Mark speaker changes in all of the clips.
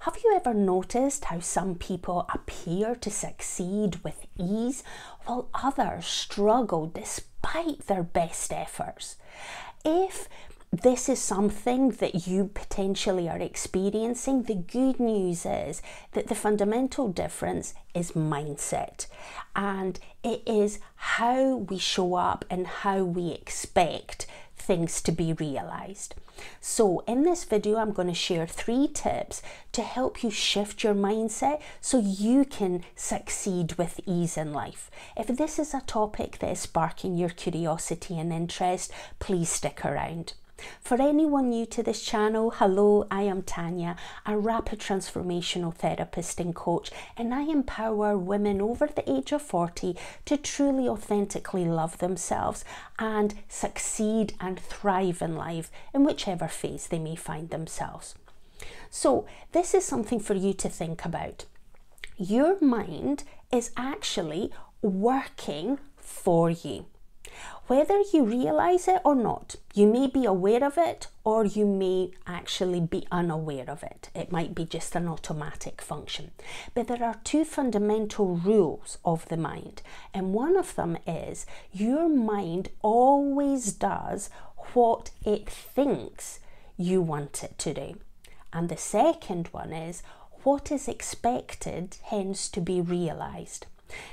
Speaker 1: Have you ever noticed how some people appear to succeed with ease while others struggle despite their best efforts? If this is something that you potentially are experiencing, the good news is that the fundamental difference is mindset, and it is how we show up and how we expect things to be realized. So in this video, I'm going to share 3 tips to help you shift your mindset so you can succeed with ease in life. If this is a topic that is sparking your curiosity and interest, please stick around. For anyone new to this channel, hello, I am Tanya, a rapid transformational therapist and coach, and I empower women over the age of 40 to truly authentically love themselves and succeed and thrive in life in whichever phase they may find themselves. So this is something for you to think about. Your mind is actually working for you. Whether you realize it or not, you may be aware of it or you may actually be unaware of it. It might be just an automatic function. But there are 2 fundamental rules of the mind, and one of them is your mind always does what it thinks you want it to do. And the second one is what is expected tends to be realized.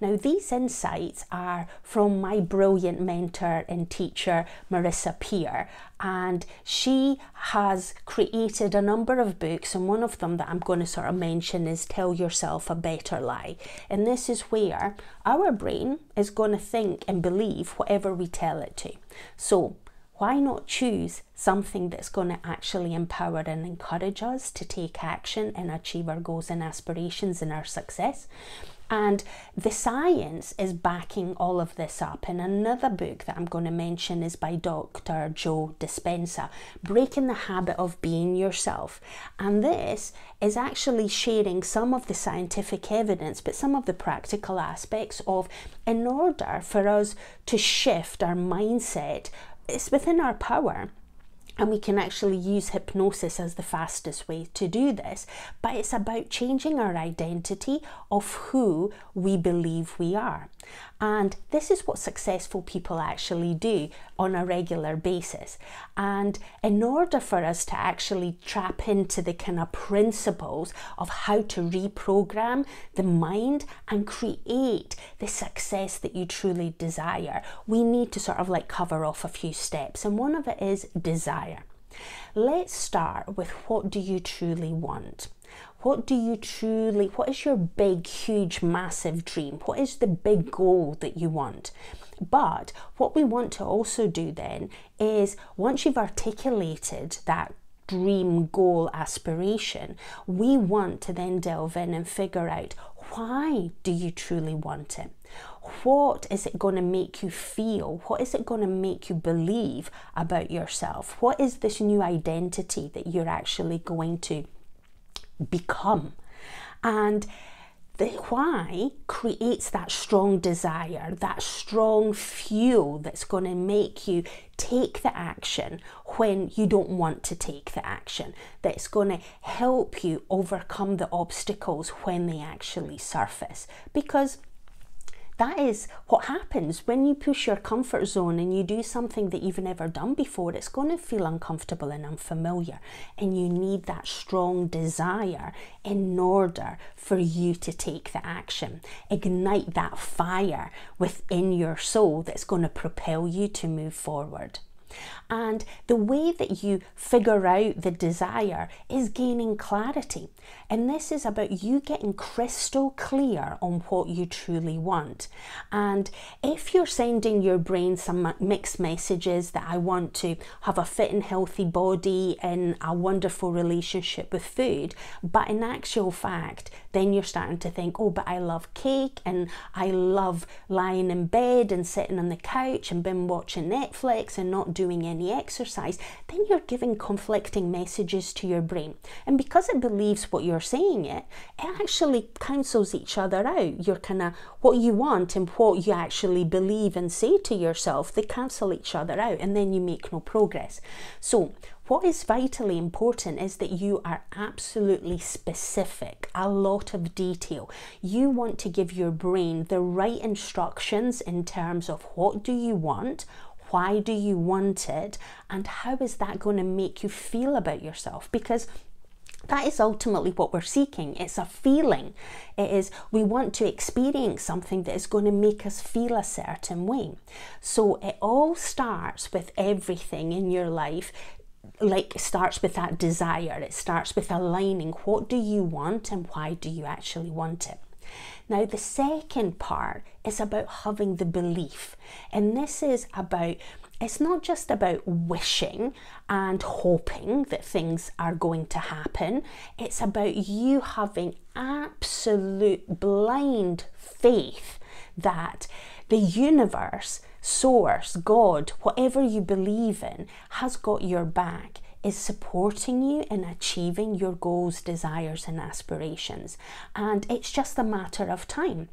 Speaker 1: Now, these insights are from my brilliant mentor and teacher, Marissa Peer, and she has created a number of books, and one of them that I'm going to sort of mention is Tell Yourself a Better Lie. And this is where our brain is going to think and believe whatever we tell it to. So why not choose something that's going to actually empower and encourage us to take action and achieve our goals and aspirations and our success? And the science is backing all of this up. And another book that I'm going to mention is by Dr. Joe Dispenza, Breaking the Habit of Being Yourself. And this is actually sharing some of the scientific evidence, but some of the practical aspects of, in order for us to shift our mindset, it's within our power. And we can actually use hypnosis as the fastest way to do this. But it's about changing our identity of who we believe we are. And this is what successful people actually do on a regular basis. And in order for us to actually tap into the kind of principles of how to reprogram the mind and create the success that you truly desire, we need to sort of like cover off a few steps. And one of it is desire. Let's start with, what do you truly want? What is your big, huge, massive dream? What is the big goal that you want? But what we want to also do then is, once you've articulated that dream, goal, aspiration, we want to then delve in and figure out, why do you truly want it? What is it going to make you feel? What is it going to make you believe about yourself? What is this new identity that you're actually going to become? And the why creates that strong desire, that strong fuel that's going to make you take the action when you don't want to take the action, that's going to help you overcome the obstacles when they actually surface. Because that is what happens when you push your comfort zone and you do something that you've never done before. It's going to feel uncomfortable and unfamiliar, and you need that strong desire in order for you to take the action. Ignite that fire within your soul that's going to propel you to move forward. And the way that you figure out the desire is gaining clarity. And this is about you getting crystal clear on what you truly want. And if you're sending your brain some mixed messages that I want to have a fit and healthy body and a wonderful relationship with food, but in actual fact, then you're starting to think, oh, but I love cake and I love lying in bed and sitting on the couch and been watching Netflix and not doing any exercise, then you're giving conflicting messages to your brain. And because it believes what you're saying, it actually cancels each other out. You're kind of, what you want and what you actually believe and say to yourself, they cancel each other out, and then you make no progress. So what is vitally important is that you are absolutely specific, a lot of detail. You want to give your brain the right instructions in terms of what do you want, why do you want it, and how is that going to make you feel about yourself? Because that is ultimately what we're seeking. It's a feeling. It is, we want to experience something that is going to make us feel a certain way. So it all starts with everything in your life, like it starts with that desire. It starts with aligning what do you want and why do you actually want it. Now, the second part is about having the belief. And this is about, it's not just about wishing and hoping that things are going to happen. It's about you having absolute blind faith that the universe, source, God, whatever you believe in, has got your back, is supporting you in achieving your goals, desires, and aspirations. And it's just a matter of time.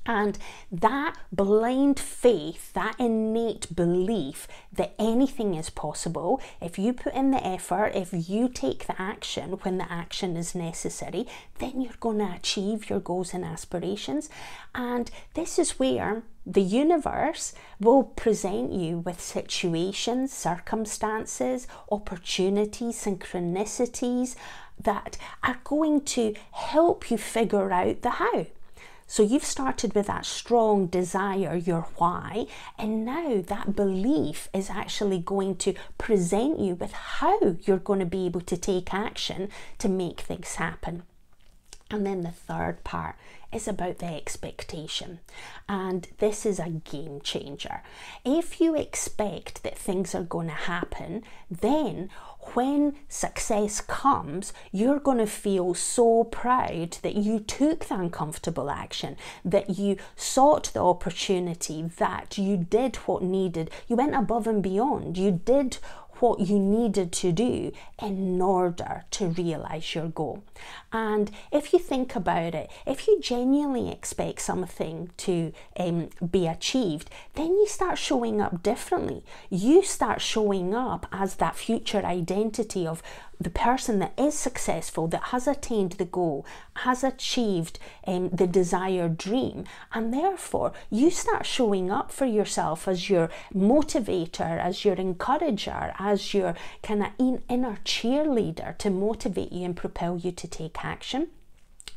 Speaker 1: And that blind faith, that innate belief that anything is possible, if you put in the effort, if you take the action when the action is necessary, then you're going to achieve your goals and aspirations. And this is where the universe will present you with situations, circumstances, opportunities, synchronicities that are going to help you figure out the how. So you've started with that strong desire, your why, and now that belief is actually going to present you with how you're going to be able to take action to make things happen. And then the third part is about the expectation. And this is a game changer. If you expect that things are going to happen, then when success comes, you're going to feel so proud that you took the uncomfortable action, that you sought the opportunity, that you did what needed, you went above and beyond, you did what you needed to do in order to realize your goal. And if you think about it, if you genuinely expect something to be achieved, then you start showing up differently. You start showing up as that future identity of the person that is successful, that has attained the goal, has achieved the desired dream, and therefore you start showing up for yourself as your motivator, as your encourager, as your kind of inner cheerleader to motivate you and propel you to take action.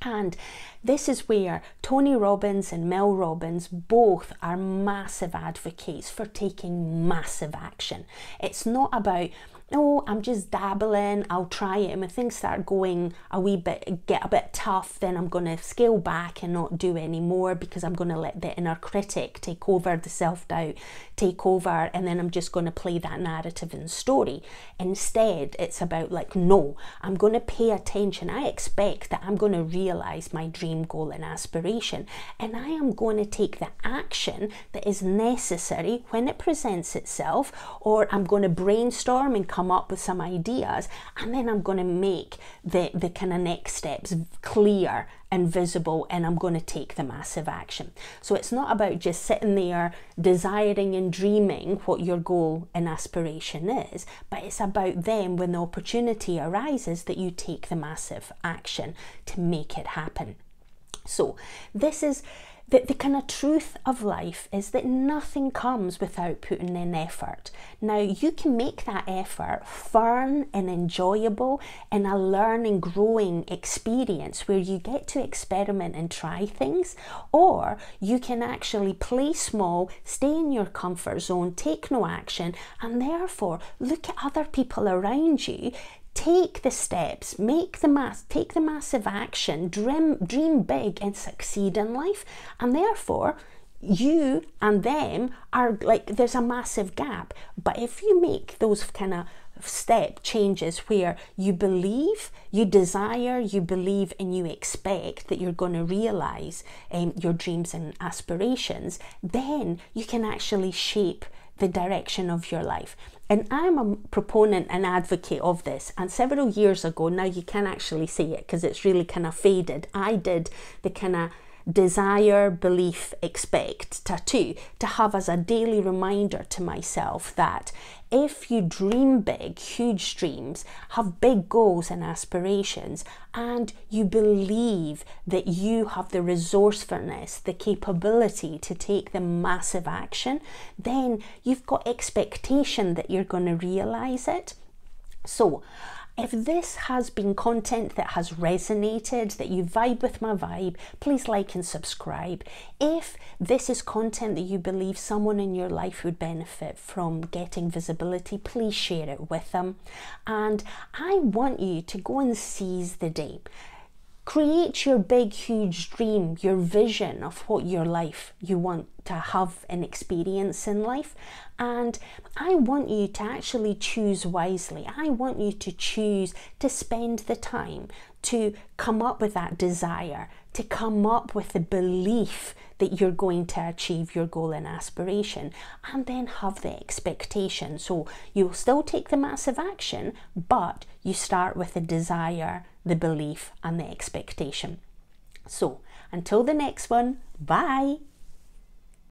Speaker 1: And this is where Tony Robbins and Mel Robbins both are massive advocates for taking massive action. It's not about, oh, I'm just dabbling, I'll try it, and when things start going a wee bit, get a bit tough, then I'm going to scale back and not do any more because I'm going to let the inner critic take over, the self-doubt take over, and then I'm just going to play that narrative and story. Instead, it's about like, no, I'm going to pay attention. I expect that I'm going to realize my dream, goal, and aspiration, and I am going to take the action that is necessary when it presents itself, or I'm going to brainstorm and come up with some ideas, and then I'm going to make the kind of next steps clear and visible, and I'm going to take the massive action. So it's not about just sitting there desiring and dreaming what your goal and aspiration is, but it's about then when the opportunity arises that you take the massive action to make it happen. So this is the kind of truth of life, is that nothing comes without putting in effort. Now, you can make that effort fun and enjoyable and a learning, growing experience where you get to experiment and try things, or you can actually play small, stay in your comfort zone, take no action, and therefore look at other people around you. Take the steps, take the massive action, dream big and succeed in life. And therefore, you and them are like, there's a massive gap. But if you make those kind of step changes where you believe, you desire, you believe, and you expect that you're going to realize your dreams and aspirations, then you can actually shape the direction of your life. And I'm a proponent and advocate of this. And several years ago, now you can actually see it because it's really kind of faded, I did the kind of desire, belief, expect tattoo to have as a daily reminder to myself that if you dream big, huge dreams, have big goals and aspirations, and you believe that you have the resourcefulness, the capability to take the massive action, then you've got expectation that you're going to realize it. So if this has been content that has resonated, that you vibe with my vibe, please like and subscribe. If this is content that you believe someone in your life would benefit from getting visibility, please share it with them. And I want you to go and seize the day. Create your big, huge dream, your vision of what your life you want to have and experience in life. And I want you to actually choose wisely. I want you to choose to spend the time to come up with that desire, to come up with the belief that you're going to achieve your goal and aspiration, and then have the expectation. So you'll still take the massive action, but you start with the desire, the belief, and the expectation. So until the next one, bye.